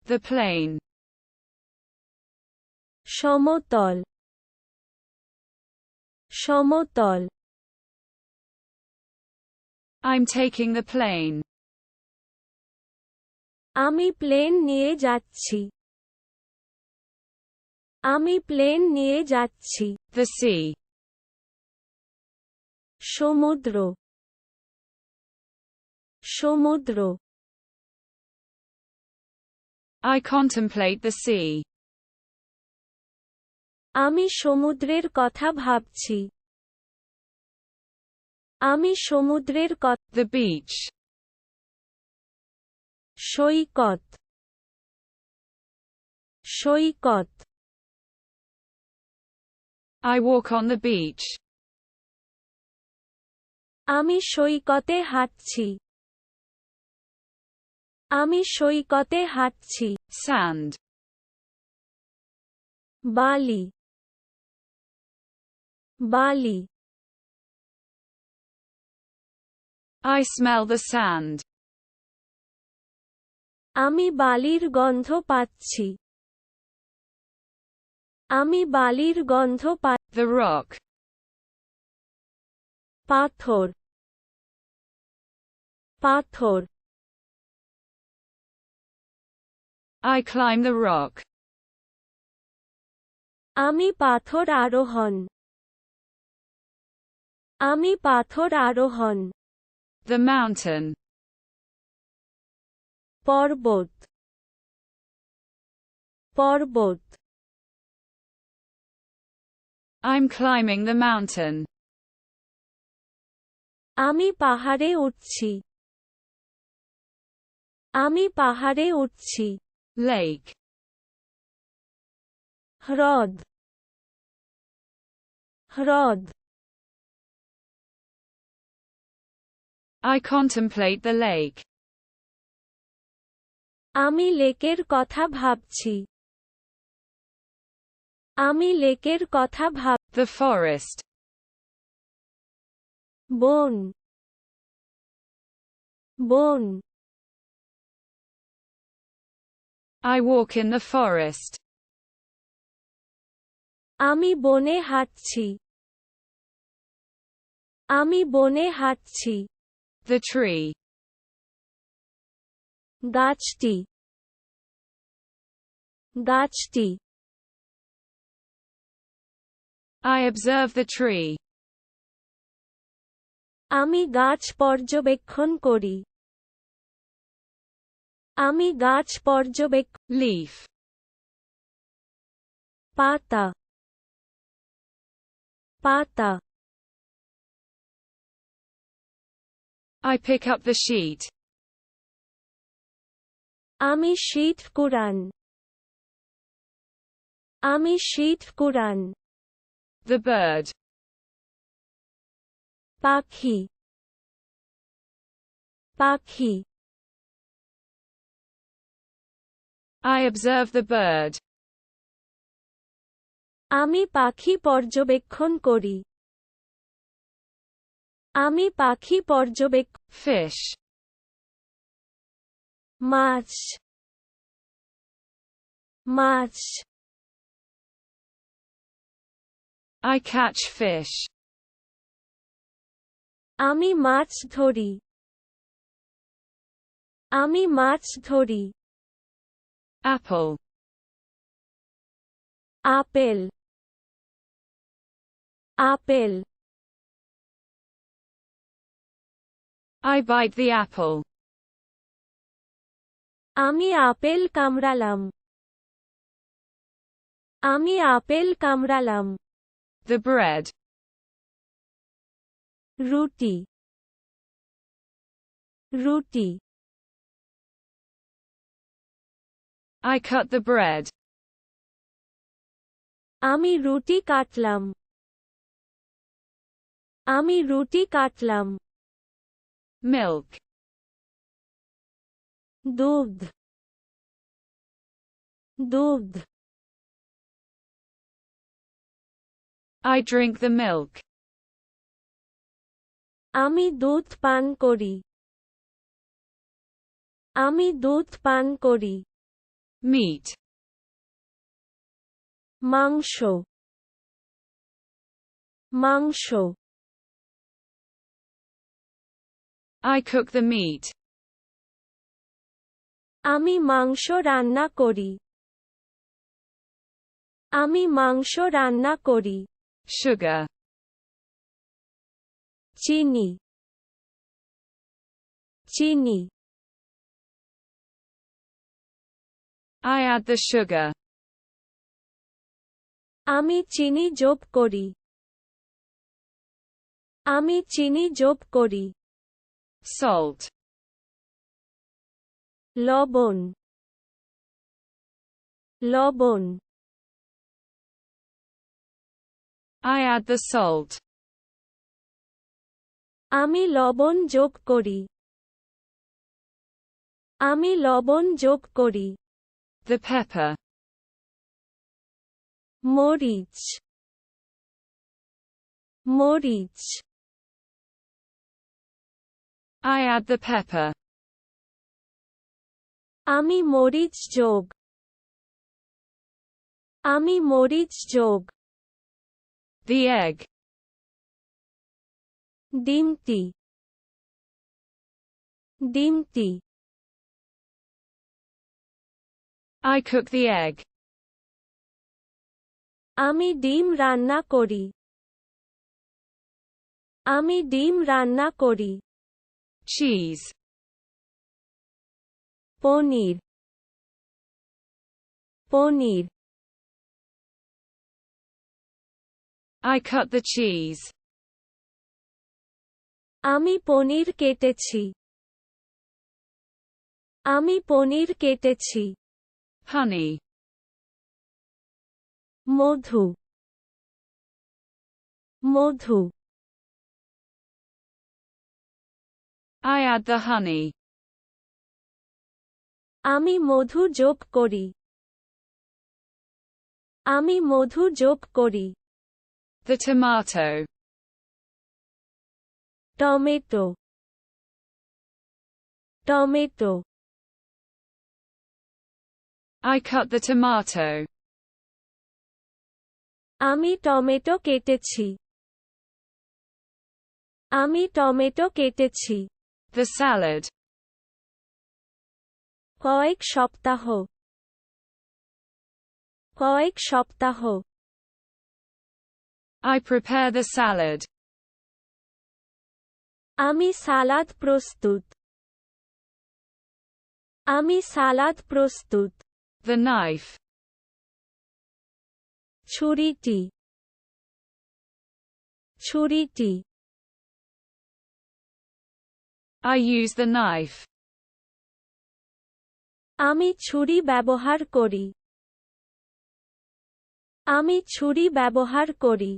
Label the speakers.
Speaker 1: The plain.
Speaker 2: সমতল সমতল
Speaker 1: I'm taking the plane.
Speaker 2: আমি প্লেন নিয়ে যাচ্ছি আমি প্লেন নিয়ে যাচ্ছি
Speaker 1: The sea.
Speaker 2: সমুদ্র সমুদ্র
Speaker 1: I contemplate the sea.
Speaker 2: আমি সমুদ্রের কথা ভাবছি আমি সমুদ্রের কথা
Speaker 1: The beach.
Speaker 2: Saikat Saikat
Speaker 1: I walk on the beach.
Speaker 2: আমি সৈকতে হাঁটছি আমি সৈকতে হাঁটছি
Speaker 1: Sand.
Speaker 2: বালি বালি
Speaker 1: I smell the sand.
Speaker 2: আমি বালির গন্ধ পাচ্ছি আমি বালির গন্ধ
Speaker 1: The rock.
Speaker 2: পাথর পাথর
Speaker 1: I climb the rock.
Speaker 2: আমি পাথর আরোহণ আমি পাথর আরোহণ
Speaker 1: The mountain.
Speaker 2: পর্বত পর্বত
Speaker 1: I'm climbing the mountain.
Speaker 2: আমি পাহাড়ে উঠছি আমি পাহাড়ে উঠছি
Speaker 1: Lake.
Speaker 2: হ্রদ হ্রদ
Speaker 1: I contemplate the lake.
Speaker 2: আমি লেকের কথা ভাবছি আমি লেকের কথা
Speaker 1: The forest.
Speaker 2: বন বন
Speaker 1: I walk in the forest.
Speaker 2: আমি বনে হাঁটছি আমি বনে হাঁটছি
Speaker 1: The tree.
Speaker 2: গাছটি গাছটি
Speaker 1: I observe the tree.
Speaker 2: আমি গাছ পর্যবেক্ষণ করি আমি গাছ
Speaker 1: Leaf.
Speaker 2: পাতা পাতা
Speaker 1: I pick up the sheet.
Speaker 2: আমি শীত কুরান আমি শীত কুরান
Speaker 1: The bird.
Speaker 2: পাখি পাখি
Speaker 1: I observe the bird.
Speaker 2: আমি পাখি পর্যবেক্ষণ করি আমি পাখি
Speaker 1: Fish.
Speaker 2: Much much
Speaker 1: I catch fish.
Speaker 2: আমি মাছ ধরি আমি মাছ ধরি
Speaker 1: Apple.
Speaker 2: Apple apple
Speaker 1: I bite the apple.
Speaker 2: আমি আপেল কামড়ালাম আমি আপেল কামড়ালাম
Speaker 1: The bread.
Speaker 2: রুটি রুটি
Speaker 1: I cut the bread.
Speaker 2: আমি রুটি কাটলাম আমি রুটি কাটলাম
Speaker 1: Milk.
Speaker 2: দুধ দুধ
Speaker 1: I drink the milk.
Speaker 2: আমি দুধ পান করি আমি দুধ পান করি
Speaker 1: Meat.
Speaker 2: মাংস মাংস
Speaker 1: I cook the meat.
Speaker 2: আমি মাংস রান্না করি আমি মাংস রান্না করি
Speaker 1: Sugar.
Speaker 2: চিনি চিনি
Speaker 1: I add the sugar.
Speaker 2: আমি চিনি যোগ করি আমি চিনি যোগ করি
Speaker 1: Salt.
Speaker 2: লবণ লবণ
Speaker 1: I add the salt.
Speaker 2: আমি লবণ যোগ করি আমি লবণ যোগ করি
Speaker 1: The pepper.
Speaker 2: মরিচ মরিচ
Speaker 1: I add the pepper.
Speaker 2: আমি মরিচ যোগ আমি মরিচ যোগ
Speaker 1: The egg.
Speaker 2: ডিমটি ডিমটি
Speaker 1: I cook the egg.
Speaker 2: আমি ডিম রান্না করি আমি ডিম রান্না করি
Speaker 1: Cheese.
Speaker 2: Paneer paneer
Speaker 1: I cut the cheese.
Speaker 2: আমি পনির কেটেছি আমি পনির কেটেছি
Speaker 1: Honey.
Speaker 2: Madhu Madhu
Speaker 1: I add the honey.
Speaker 2: আমি মধু যোগ করি আমি মধু যোগ করি
Speaker 1: The tomato.
Speaker 2: Tomato tomato
Speaker 1: I cut the tomato.
Speaker 2: আমি টমেটো কেটেছি আমি টমেটো কেটেছি
Speaker 1: The salad.
Speaker 2: কয়েক সপ্তাহ কয়েক সপ্তাহ
Speaker 1: I prepare the salad.
Speaker 2: আমি সালাদ প্রস্তুত আমি সালাদ প্রস্তুত
Speaker 1: The knife.
Speaker 2: ছুরিটি ছুরিটি
Speaker 1: I use the knife.
Speaker 2: আমি ছুরি ব্যবহার করি আমি ছুরি ব্যবহার করি